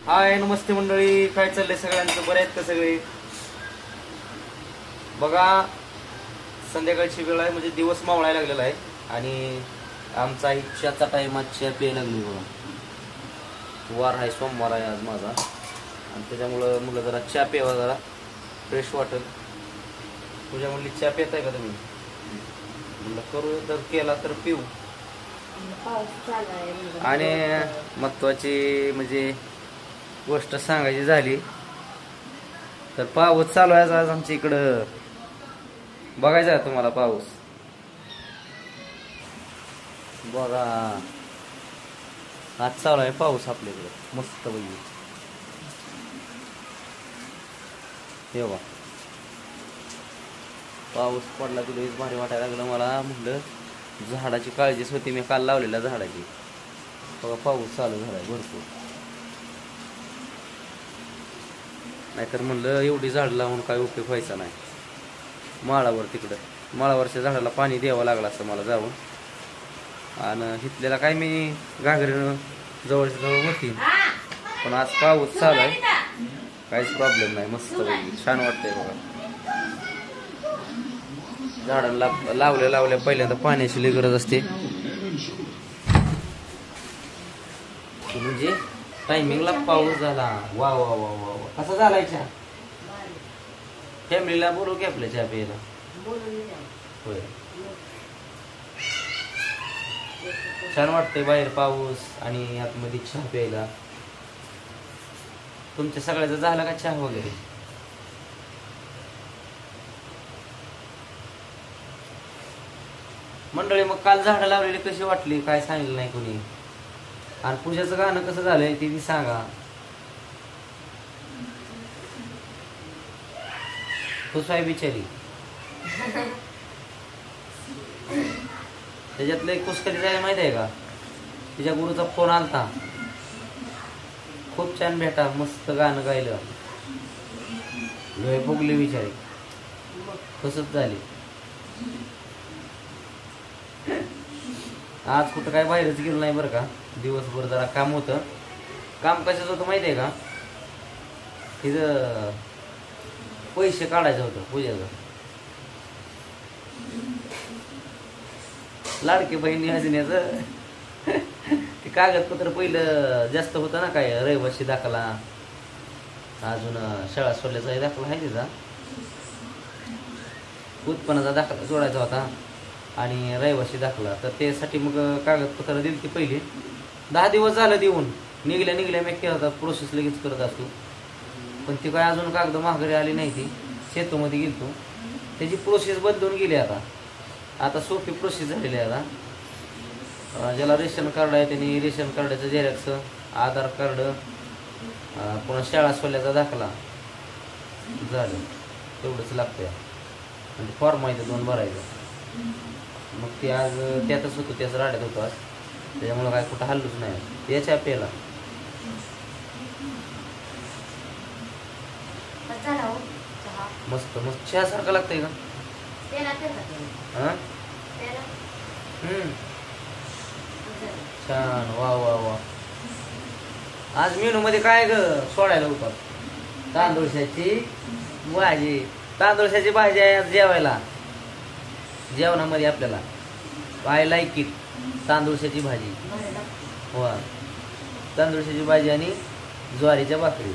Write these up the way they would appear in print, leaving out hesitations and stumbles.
हाय नमस्ते मंडळी, काय चाललंय सगळ्यांचं? बरे आहेत का सगळे? बघा, संध्याकाळची वेळ आहे, म्हणजे दिवस मावळायला लागलेला आहे आणि आमचा इच्छाचा टाइम आज चहा प्यायला लागली. बघा, वार आहे, सोमवार आहे आज माझा, आणि त्याच्यामुळं मुलं जरा चहा प्यावा, जरा फ्रेश वाटेल. तुझ्या म्हणली चहा पिताय का तुम्ही? म्हणलं करू, जर केला तर पिऊ. आणि महत्वाची म्हणजे गोष्ट सांगायची झाली तर पाऊस चालू आहे आज आमच्या इकडं. बघायचा आहे तुम्हाला पाऊस? बघा, आज चालू आहे पाऊस आपल्याकडे मस्त पैकी. हे बघा, पाऊस पडला की लईच भारी वाटायला लागलं मला. म्हटलं झाडाची काळजीच होती मी काल लावलेल्या झाडाची. बघा, पाऊस चालू झालाय भरपूर. नाहीतर म्हणलं एवढी झाड लावून काय उपयोग व्हायचा नाही. माळावर तिकडं माळावरच्या झाडाला पाणी द्यावं लागलं असं मला जाऊन. आणि हिथल्याला काय मी घागरीनं जवळच्या जवळ होती, पण आज पाऊस चालू आहे, काहीच प्रॉब्लेम नाही, मस्त छान वाटतंय. बघा, झाडांना लावल्या पहिल्यांदा पाण्याची लई गरज असते, म्हणजे टायमिंगला पाऊस झाला. वा वा वा वा वा, कसा झालाय चहा? फॅमिलीला बोलू की आपल्या चहा प्यायला? होय, छान वाटतंय बाहेर पाऊस आणि आतमध्ये चहा प्यायला. तुमच्या सगळ्याचं झालं का चहा वगैरे? मंडळी, मग काल झाडं लावलेली कशी वाटली काय सांगितलं नाही कोणी. आणि पूजाचं गाणं कसं झालंय ते सांगा. खुश आहे बिचारी. त्याच्यातलं एक खुश कधी जायला माहित आहे का? तिच्या गुरुचा फोन आलता, खूप छान भेटा, मस्त गाणं गायलं, भोगले बिचारी, खुशच झाली. आज कुठं काय बाहेरच गेलो नाही बरं का, दिवसभर जरा काम होतं. काम कशाचं होतं माहिती आहे का? तिथं पैसे काढायचं होतं पूजेचं. लाडकी बहिणी योजनेचं ते कागदपत्र पहिलं जास्त होतं ना, काय रहिवासी दाखला, अजून शाळा सोडल्याचा दाखला आहे तिचा, उत्पन्नाचा दाखला जोडायचा होता आणि रहिवासी दाखला. तर त्यासाठी मग कागदपत्र दिली ती पहिली. 10 दिवस झालं देऊन, निघल्या मी केला होता, प्रोसेस लगेच करत असतो, पण ती काय अजून कागद माघारी आली नाही. ती शेतूमध्ये गेलतो, त्याची प्रोसेस बदलून गेली. आता सोपी प्रोसेस झालेली आहे. आता ज्याला रेशन कार्ड आहे त्यांनी रेशन कार्डाचं झेरॉक्स, आधार कार्ड, पुन्हा शाळा सोडल्याचा दाखला झालं, तेवढंच लागतंय. आणि फॉर्म आहे ते 2 भरायचं. मग ते आज त्यातच होतं, त्याच राड्यात होतं आज, त्याच्यामुळं काय कुठं हल्लोच नाही. याच्या पेला मस्त मस्त चहा सारखं लागतंय का? छान, वा वा वा. आज मेनू मध्ये काय ग सोडायला होतं? तांदूळशाची भाजी. तांदूळशाची भाजी आहे आज जेवायला. जेवणामध्ये आपल्याला आय लाईक इट. तांदूळशाची भाजी, वा, तांदूळशाची भाजी आणि ज्वारीच्या भाकरी.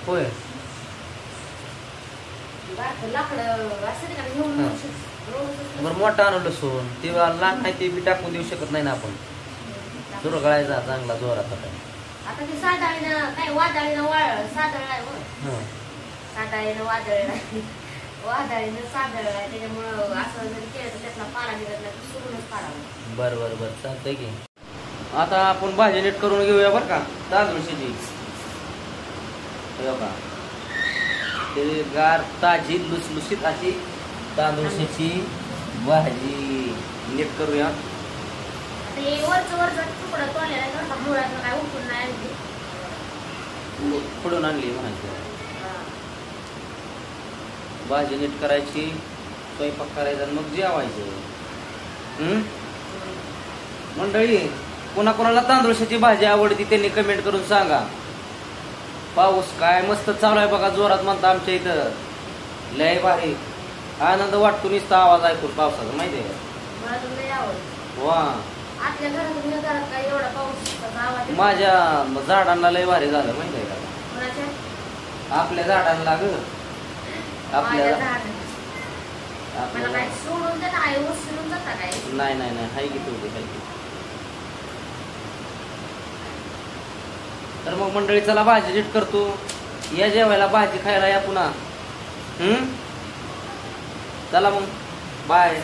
होय, बरं, मोठा आणून लसूण, ते लहान आहे ते बी टाकून देऊ शकत नाही ना आपण. चुरगळायचा चांगला जोरात. आता ते साधाळीनं काय वादळीनं साधाळ, त्याच्यामुळं असं जरी केलं तर त्यातला पाला निघत नाही, सुरूनच काढावं. बरं चालतंय की. आता आपण भाजी नीट करून घेऊया बरं का. तांदूळशाची का ते गार ताजी लुसलुसीत अशी तांदूळशाची भाजी नीट करूया. तुकडं तोडलेला मुळात काय उठून नाही फोडून आणली म्हणायची. भाजी नीट करायची, स्वयंपाक करायचा, मग जेवायचं. मंडळी, कोणाकोणाला तांदूळशाची भाजी आवडती त्यांनी कमेंट करून सांगा. पाऊस काय मस्त चालू आहे बघा, जोरात म्हणता आमच्या इथं. लय भारी आनंद वाटतो नुसता आवाज ऐकून पावसाचा, माहितीये का? मला तर लय आवडतं. वा, आपल्या घरात काय एवढा पाऊस आवाज येतो? माझ्या झाडांना लय भारी झालं माहितीये का? कोणाच्या? आपल्या झाडांना ग, माझ्या आपल्याला झाडाला. मला आपल्याला काय सोडून देता काय उचलून जाता काय? नाही नाही नाही, हाय की तेवढी हाय की. तर मग मंडळी चला भाजी नीट करतो, या जेवायला भाजी खायला या पुन्हा. चला मग बाय.